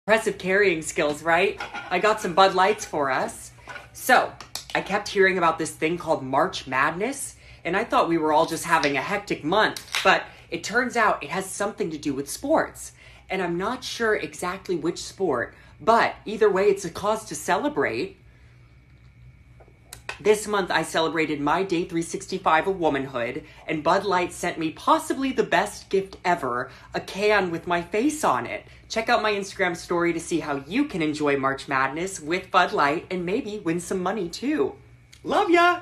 Impressive carrying skills, right? I got some Bud Lights for us. So, I kept hearing about this thing called March Madness, and I thought we were all just having a hectic month, but it turns out it has something to do with sports. And I'm not sure exactly which sport, but either way, it's a cause to celebrate. This month, I celebrated my day 365 of womanhood, and Bud Light sent me possibly the best gift ever, a can with my face on it. Check out my Instagram story to see how you can enjoy March Madness with Bud Light and maybe win some money too. Love ya!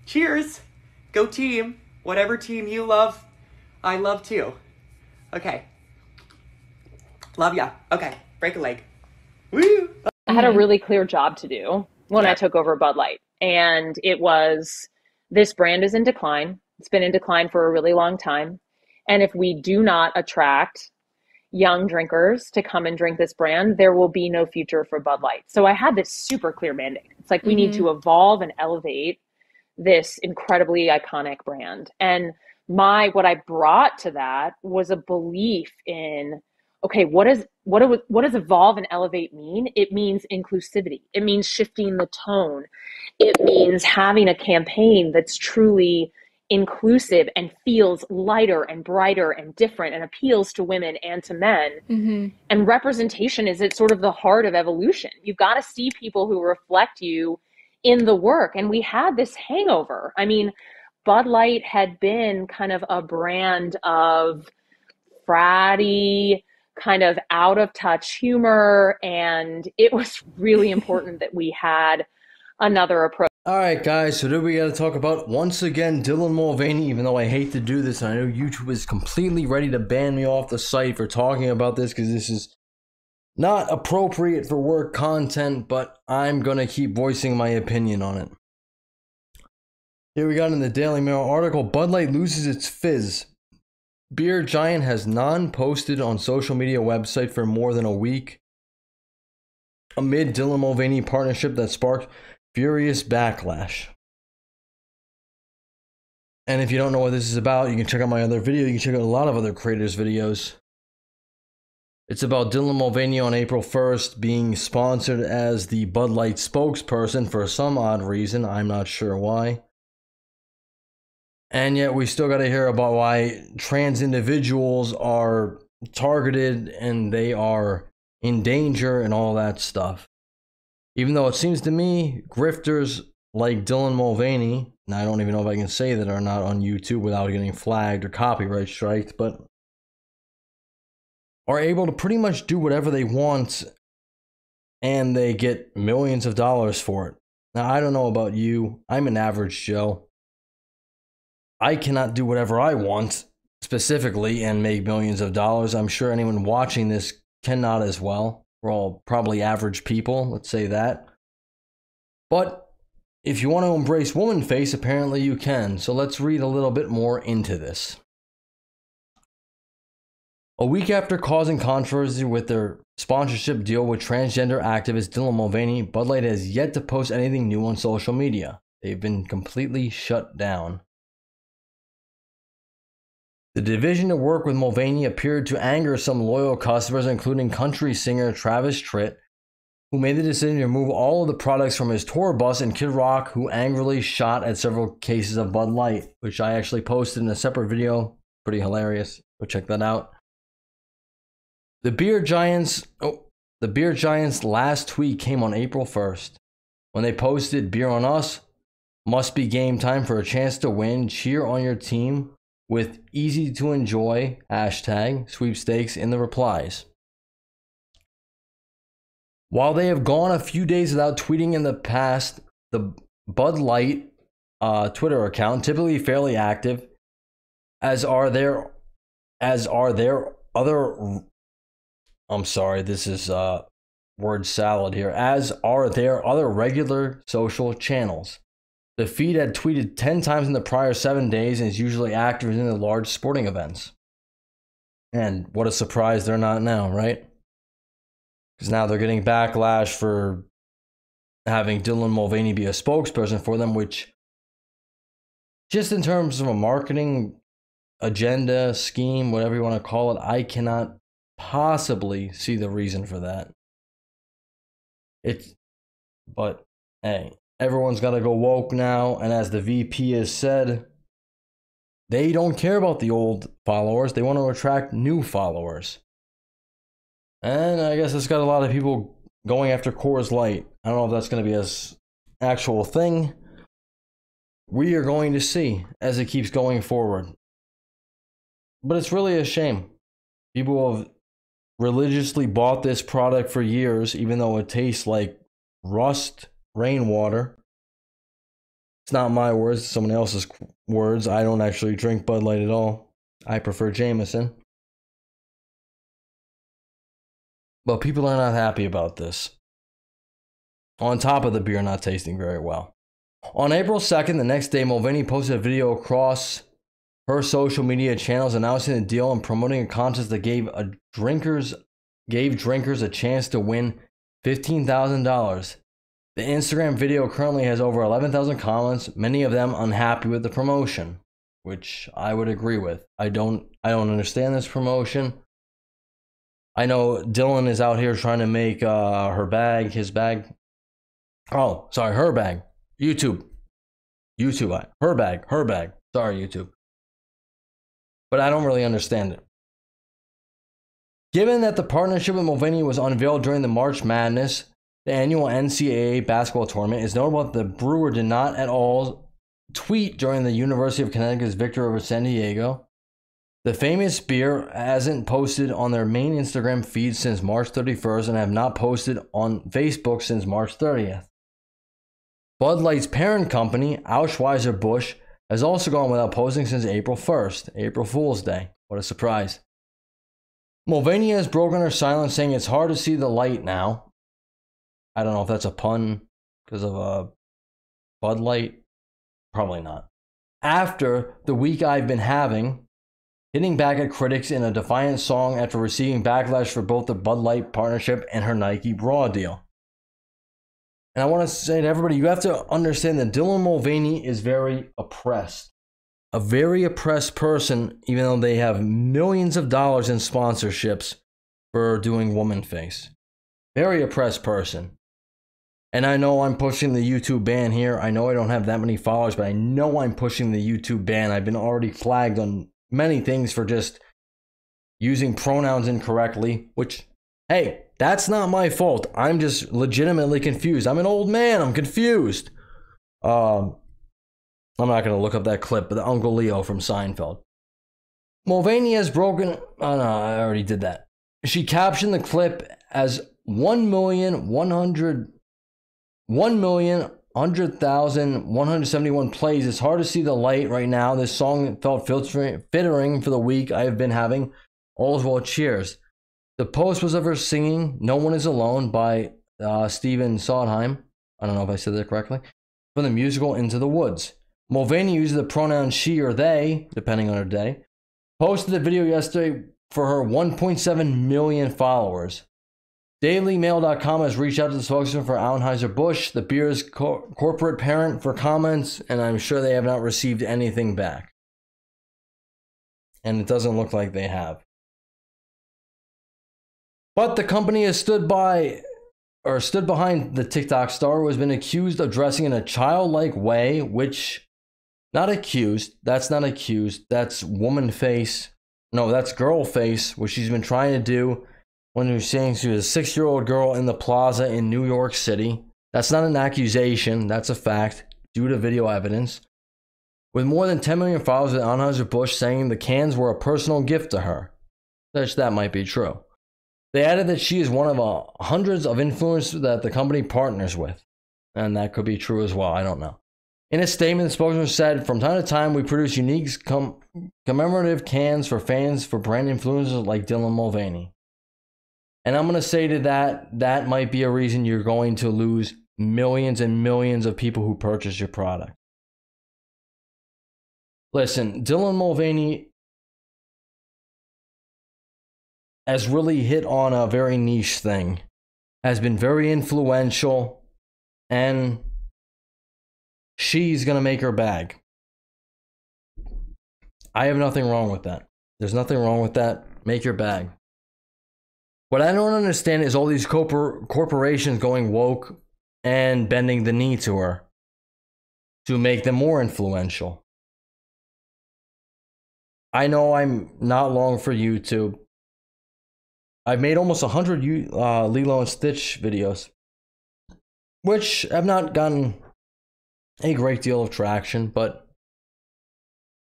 Cheers! Go team! Whatever team you love, I love too. Okay. Love ya. Okay, break a leg. Woo! I had a really clear job to do when I took over Bud Light. And it was, this brand is in decline. It's been in decline for a really long time. And if we do not attract young drinkers to come and drink this brand, there will be no future for Bud Light. So I had this super clear mandate. It's like we need to evolve and elevate this incredibly iconic brand. And what I brought to that was a belief in, okay, what does evolve and elevate mean? It means inclusivity. It means shifting the tone. It means having a campaign that's truly inclusive and feels lighter and brighter and different and appeals to women and to men. And representation is at sort of the heart of evolution. You've got to see people who reflect you in the work. And we had this hangover. I mean, Bud Light had been kind of a brand of fratty, kind of out of touch humor. And it was really important that we had another approach. Alright guys, so today we gotta talk about, once again, Dylan Mulvaney. Even though I hate to do this, and I know YouTube is completely ready to ban me off the site for talking about this because this is not appropriate for work content, but I'm gonna keep voicing my opinion on it. Here we got in the Daily Mail article, Bud Light loses its fizz. Beer giant has non-posted on social media website for more than a week amid Dylan Mulvaney partnership that sparked furious backlash. And if you don't know what this is about, you can check out my other video. You can check out a lot of other creators' videos. It's about Dylan Mulvaney on April 1st being sponsored as the Bud Light spokesperson for some odd reason. I'm not sure why. And yet we still got to hear about why trans individuals are targeted and they are in danger and all that stuff. Even though it seems to me, grifters like Dylan Mulvaney, and I don't even know if I can say that or not on YouTube without getting flagged or copyright striked, but are able to pretty much do whatever they want and they get millions of dollars for it. Now, I don't know about you. I'm an average Joe. I cannot do whatever I want specifically and make millions of dollars. I'm sure anyone watching this cannot as well. We're all probably average people, let's say that. But if you want to embrace woman face, apparently you can. So let's read a little bit more into this. A week after causing controversy with their sponsorship deal with transgender activist Dylan Mulvaney, Bud Light has yet to post anything new on social media. They've been completely shut down. The division to work with Mulvaney appeared to anger some loyal customers, including country singer Travis Tritt, who made the decision to remove all of the products from his tour bus, and Kid Rock, who angrily shot at several cases of Bud Light, which I actually posted in a separate video. Pretty hilarious. Go check that out. The beer giants last tweet came on April 1st when they posted "Beer on us, must be game time for a chance to win. Cheer on your team with easy to enjoy hashtag sweepstakes" in the replies. While they have gone a few days without tweeting in the past, the Bud Light Twitter account, typically fairly active, as are their other. I'm sorry, this is word salad here. As are their other regular social channels. The feed had tweeted 10 times in the prior 7 days and is usually active in the large sporting events. And what a surprise they're not now, right? Because now they're getting backlash for having Dylan Mulvaney be a spokesperson for them, which, just in terms of a marketing agenda, scheme, whatever you want to call it, I cannot possibly see the reason for that. But hey, everyone's got to go woke now, and as the VP has said, they don't care about the old followers. They want to attract new followers. And I guess it's got a lot of people going after Coors Light. I don't know if that's going to be an actual thing. We are going to see as it keeps going forward. But it's really a shame. People have religiously bought this product for years, even though it tastes like rust rainwater. It's not my words, it's someone else's words. I don't actually drink Bud Light at all. I prefer Jameson. But people are not happy about this. On top of the beer not tasting very well. On April 2nd, the next day, Mulvaney posted a video across her social media channels announcing the deal and promoting a contest that gave drinkers a chance to win $15,000. The Instagram video currently has over 11,000 comments, many of them unhappy with the promotion, which I would agree with. I don't understand this promotion. I know Dylan is out here trying to make her bag. YouTube. Her bag. Sorry, YouTube. But I don't really understand it. Given that the partnership with Mulvaney was unveiled during the March Madness, the annual NCAA basketball tournament, it's notable that the brewer did not at all tweet during the University of Connecticut's victory over San Diego. The famous beer hasn't posted on their main Instagram feed since March 31st and have not posted on Facebook since March 30th. Bud Light's parent company, Anheuser-Busch, has also gone without posting since April 1st, April Fool's Day. What a surprise. Mulvaney has broken her silence, saying it's hard to see the light now. I don't know if that's a pun because of Bud Light. Probably not. After the week I've been having, hitting back at critics in a defiant song after receiving backlash for both the Bud Light partnership and her Nike bra deal. And I want to say to everybody, you have to understand that Dylan Mulvaney is very oppressed. A very oppressed person, even though they have millions of dollars in sponsorships for doing woman face. Very oppressed person. And I know I'm pushing the YouTube ban here. I know I don't have that many followers, but I know I'm pushing the YouTube ban. I've been already flagged on many things for just using pronouns incorrectly, which, hey, that's not my fault. I'm just legitimately confused. I'm an old man. I'm confused. I'm not going to look up that clip, but the Uncle Leo from Seinfeld. Mulvaney has broken... Oh, no, I already did that. She captioned the clip as 1,100,171 plays. It's hard to see the light right now. This song felt fitting for the week I have been having. All's well, cheers. The post was of her singing No One Is Alone by Stephen Sondheim. I don't know if I said that correctly. From the musical Into the Woods. Mulvaney uses the pronoun she or they, depending on her day. Posted the video yesterday for her 1.7 million followers. DailyMail.com has reached out to the spokesman for Anheuser-Busch, the beer's corporate parent, for comments, and I'm sure they have not received anything back. And it doesn't look like they have. But the company has stood behind the TikTok star, who has been accused of dressing in a childlike way, which, not accused, that's not accused, that's woman face. No, that's girl face, which she's been trying to do when she was saying she was a 6-year-old girl in the plaza in New York City. That's not an accusation, that's a fact, due to video evidence. With more than 10 million followers at Anheuser-Busch saying the cans were a personal gift to her. That might be true. They added that she is one of hundreds of influencers that the company partners with. And that could be true as well, I don't know. In a statement, the spokesman said, from time to time, we produce unique commemorative cans for fans for brand influencers like Dylan Mulvaney. And I'm going to say to that might be a reason you're going to lose millions and millions of people who purchase your product. Listen, Dylan Mulvaney has really hit on a very niche thing, has been very influential, and she's going to make her bag. I have nothing wrong with that. There's nothing wrong with that. Make your bag. What I don't understand is all these corporations going woke and bending the knee to her to make them more influential. I know I'm not long for YouTube. I've made almost 100 Lilo and Stitch videos, which have not gotten a great deal of traction, but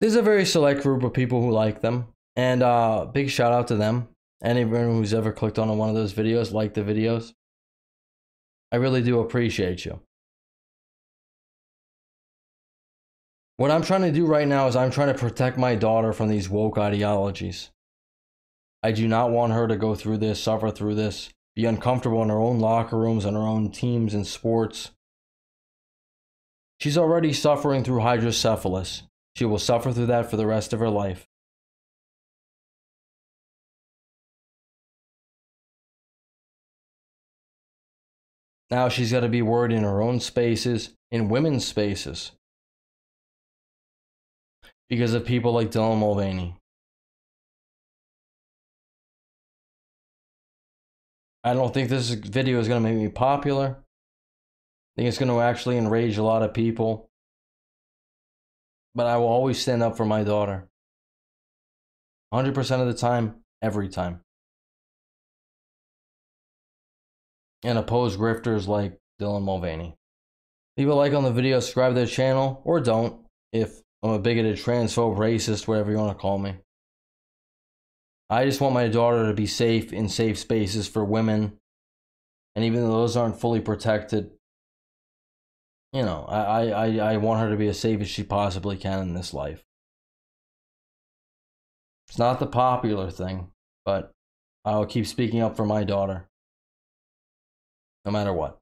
there's a very select group of people who like them, and big shout out to them. Anyone who's ever clicked on one of those videos, liked the videos, I really do appreciate you. What I'm trying to do right now is I'm trying to protect my daughter from these woke ideologies. I do not want her to go through this, suffer through this, be uncomfortable in her own locker rooms and her own teams and sports. She's already suffering through hydrocephalus. She will suffer through that for the rest of her life. Now she's got to be worried in her own spaces, in women's spaces, because of people like Dylan Mulvaney. I don't think this video is going to make me popular. I think it's going to actually enrage a lot of people. But I will always stand up for my daughter. 100% of the time, every time. And oppose grifters like Dylan Mulvaney. Leave a like on the video, subscribe to their channel, or don't, if I'm a bigoted, transphobe, racist, whatever you want to call me. I just want my daughter to be safe in safe spaces for women. And even though those aren't fully protected, you know, I want her to be as safe as she possibly can in this life. It's not the popular thing, but I'll keep speaking up for my daughter. No matter what.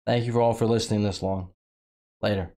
Thank you all for listening this long. Later.